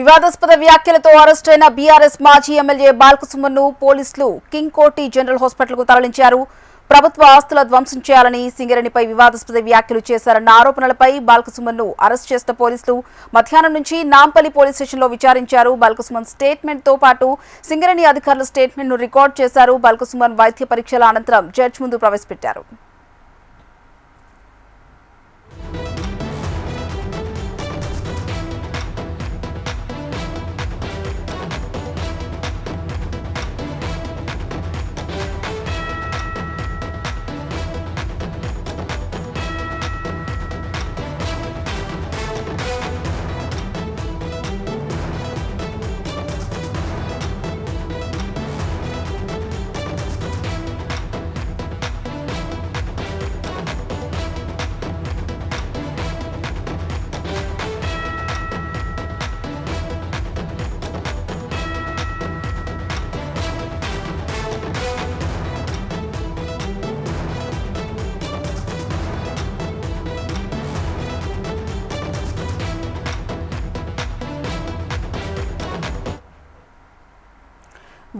వివాదాస్పద వ్యాఖ్యలతో అరెస్ట్ అయిన బీఆర్ఎస్ మాజీ ఎమ్మెల్యే బాల్కసుమన్ను పోలీసులు కింగ్ కోటి జనరల్ హాస్పిటల్కు తరలించారు. ప్రభుత్వ ఆస్తుల ధ్వంసం చేయాలని సింగరేణిపై వివాదాస్పద వ్యాఖ్యలు చేశారన్న ఆరోపణలపై బాల్కసుమన్ను అరెస్ట్ చేసిన పోలీసులు మధ్యాహ్నం నుంచి నాంపల్లి పోలీస్ స్టేషన్లో విచారించారు. బాల్కసుమన్ స్టేట్మెంట్ తో పాటు సింగరేణి అధికారుల స్టేట్మెంట్ ను రికార్డు చేశారు. బాల్కసుమన్ వైద్య పరీక్షల అనంతరం జడ్జి ముందు ప్రవేశపెట్టారు.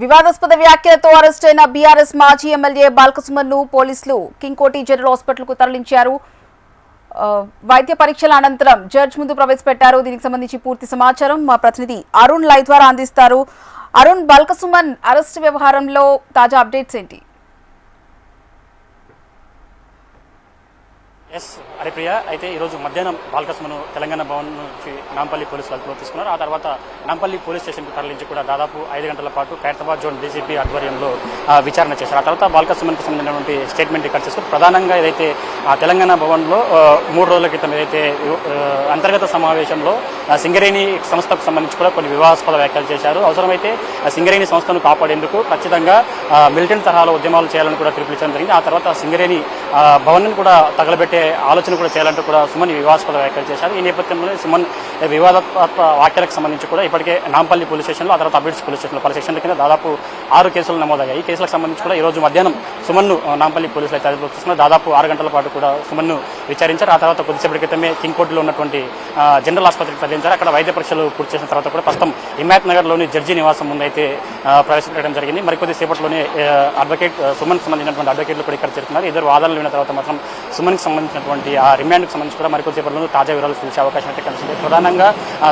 వివాదాస్పద వ్యాఖ్యలతో అరెస్ట్ అయిన బీఆర్ఎస్ మాజీ ఎమ్మెల్యే బాల్కసుమన్ను పోలీసులు కింగ్ కోటి జనరల్ హాస్పిటల్కు తరలించారు. వైద్య పరీక్షల అనంతరం జడ్జి ముందు ప్రవేశపెట్టారు. దీనికి సంబంధించి పూర్తి సమాచారం మా ప్రతినిధి అరుణ్ లైవ్ ద్వారా అందిస్తారు. అరుణ్, బాల్కసుమన్ అరెస్ట్ వ్యవహారంలో తాజా అప్డేట్స్ ఏంటి? హరిప్రియ, అయితే ఈరోజు మధ్యాహ్నం బాల్కసుమన్ తెలంగాణ భవన్ నుంచి నాంపల్లి పోలీసులు అదుపులో తీసుకున్నారు. ఆ తర్వాత నాంపల్లి పోలీస్ స్టేషన్కు తరలించి కూడా దాదాపు 5 గంటల పాటు ఖైరతాబాద్ జోన్ డీసీపీ ఆధ్వర్యంలో విచారణ చేశారు. ఆ తర్వాత బాల్కసుమన్కి సంబంధించినటువంటి స్టేట్మెంట్ రికార్డ్ చేస్తూ ప్రధానంగా ఏదైతే తెలంగాణ భవన్లో 3 రోజుల క్రితం ఏదైతే అంతర్గత సమావేశంలో సింగరేణి సంస్థకు సంబంధించి కూడా కొన్ని వివాదాస్పద వ్యాఖ్యలు చేశారు. అవసరమైతే సింగరేణి సంస్థను కాపాడేందుకు ఖచ్చితంగా మిలిటెంట్ తరహాలో ఉద్యమాలు చేయాలని కూడా పిలుపునిచ్చడం జరిగింది. ఆ తర్వాత సింగరేణి భవన్ కూడా తగలబెట్టే ఆలోచన కూడా చేయాలంటూ కూడా సుమన్ వివాదాస్పద వ్యాఖ్యలు చేశారు. ఈ నేపథ్యంలో సుమన్ వివాదాత్మక వ్యాఖ్యలకు సంబంధించి కూడా ఇప్పటికే నాంపల్లి పోలీస్ స్టేషన్లో, ఆ తర్వాత అబిడ్స్ పోలీస్ స్టేషన్లో పలు సెక్షన్ల కింద దాదాపు 6 కేసులు నమోదయ్యాయి. ఈ కేసులకు సంబంధించి కూడా ఈ రోజు మధ్యాహ్నం సుమన్ను నాంపల్లి పోలీసులు అయితే అదుపులోకి తీసుకున్నారు. దాదాపు 6 గంటల పాటు కూడా సుమన్ను విచారించారు. ఆ తర్వాత కొద్దిసేపటి క్రితమే కింగ్ కోర్టులో ఉన్నటువంటి జనరల్ ఆసుపత్రికి తరలించారు. అక్కడ వైద్య పరీక్షలు పూర్తి చేసిన తర్వాత కూడా ప్రస్తుతం హిమాయత్ నగర్లోని జడ్జి నివాసం ముందు అయితే ప్రవేశపెట్టడం జరిగింది. మరికొద్ది సేపట్లోనే అడ్వకేట్ సుమన్కి సంబంధించినటువంటి అడ్వకేట్లు కూడా ఇక్కడ చేరుతున్నారు. ఇద్దరు వాదనలు విన్న తర్వాత మాత్రం సుమన్కి సంబంధించినటువంటి ఆ రిమాండ్కి సంబంధించి కూడా మరికొద్దిసేపట్లో తాజా వివరాలు తెలిసే అవకాశం అయితే కనిపిస్తుంది. ప్రధానంగా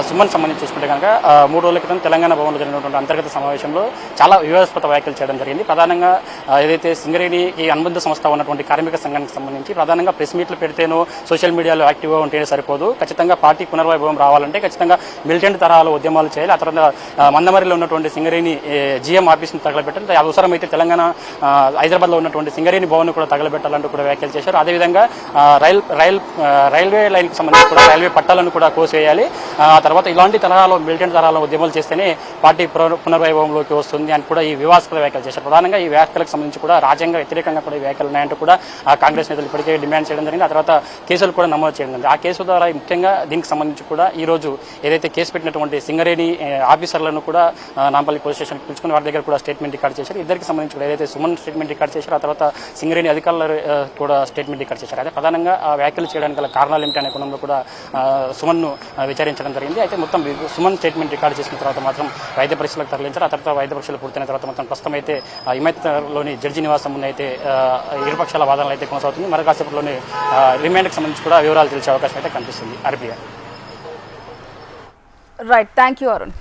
సుమన్ సంబంధించి చూసుకుంటే కనుక 3 రోజుల క్రితం తెలంగాణ భవన్లో జరిగినటువంటి అంతర్గత సమావేశంలో చాలా వివాదాస్పద వ్యాఖ్యలు చేయడం జరిగింది. ప్రధానంగా ఏదైతే సింగరేణికి అనుబంధ సంస్థ ఉన్నటువంటి కార్మిక సంఘానికి సంబంధించి ప్రధానంగా ప్రెస్ మీట్లు పెడితేనో సోషల్ మీడియాలో యాక్టివ్గా ఉంటేనే సరిపోదు, ఖచ్చితంగా పార్టీ పునర్వైభవం రావాలంటే ఖచ్చితంగా మిలిటెంట్ తరహాలో ఉద్యమాలు చేయాలి. ఆ తర్వాత మందమరిలో ఉన్నటువంటి సింగరేణి జీఎం ఆఫీస్ను తగలబెట్టాలి. అవసరమైతే తెలంగాణ హైదరాబాద్లో ఉన్నటువంటి సింగరేణి భవన్ కూడా తగలబెట్టాలంటూ కూడా వ్యాఖ్యలు చేశారు. అదేవిధంగా రైల్వే లైన్కి సంబంధించి కూడా రైల్వే పట్టాలను కూడా కోసివేయాలి. ఆ తర్వాత ఇలాంటి తరహాలో మిలిటెంట్ తరహాలో ఉద్యమాలు చేస్తేనే పార్టీ పునర్వైభవంలోకి వస్తుంది అని కూడా ఈ వివాదాస్పద వ్యాఖ్యలు చేశారు. ప్రధానంగా ఈ వ్యాఖ్యలకు సంబంధించి కూడా రాజ్యాంగ వ్యతిరేకంగా కూడా ఈ వ్యాఖ్యలు ఉన్నాయంటూ కూడా కాంగ్రెస్ నేతలు ఇప్పటికే డిమాండ్ చేయడం జరిగింది. ఆ తర్వాత కేసులు కూడా నమోదు చేయడం జరిగింది. ఆ కేసు ద్వారా ముఖ్యంగా దీనికి సంబంధించి కూడా ఈ రోజు ఏదైతే కేసు పెట్టినటువంటి సింగరేణి ఆఫీసర్లను కూడా నాంపల్లి పోలీస్ స్టేషన్కి పిలుచుకుని వారి దగ్గర కూడా స్టేట్మెంట్ రికార్డ్ చేశారు. ఇద్దరికి సంబంధించి కూడా ఏదైతే సుమన్ స్టేట్మెంట్ రికార్డ్ చేశారు, ఆ తర్వాత సింగరేణి అధికారులు కూడా స్టేట్మెంట్ రికార్డ్ చేశారు. అదే ప్రధానంగా ఆ వ్యాఖ్యలు చేయడానికి గల కారణాలు ఏమిటి అనే కోణంలో కూడా సుమన్ను విచారించడం జరిగింది. అయితే మొత్తం సుమన్ స్టేట్మెంట్ రికార్డు చేసిన తర్వాత మాత్రం వైద్య పరీక్షలకు తరలించారు. ఆ తర్వాత వైద్య పరీక్షలు పూర్తయిన తర్వాత మొత్తం ప్రస్తుతం అయితే హిమాయత్లోని జడ్జి నివాసం ముందు అయితే ఇరుపక్షాల వాదనలు అయితే కొనసాగుతుంది. మరి కాసేపట్లోనే రిమాండ్కి సంబంధించి కూడా వివరాలు తెలిసే అవకాశం అయితే కనిపిస్తుంది. అర్పియా. Right, thank you Arun.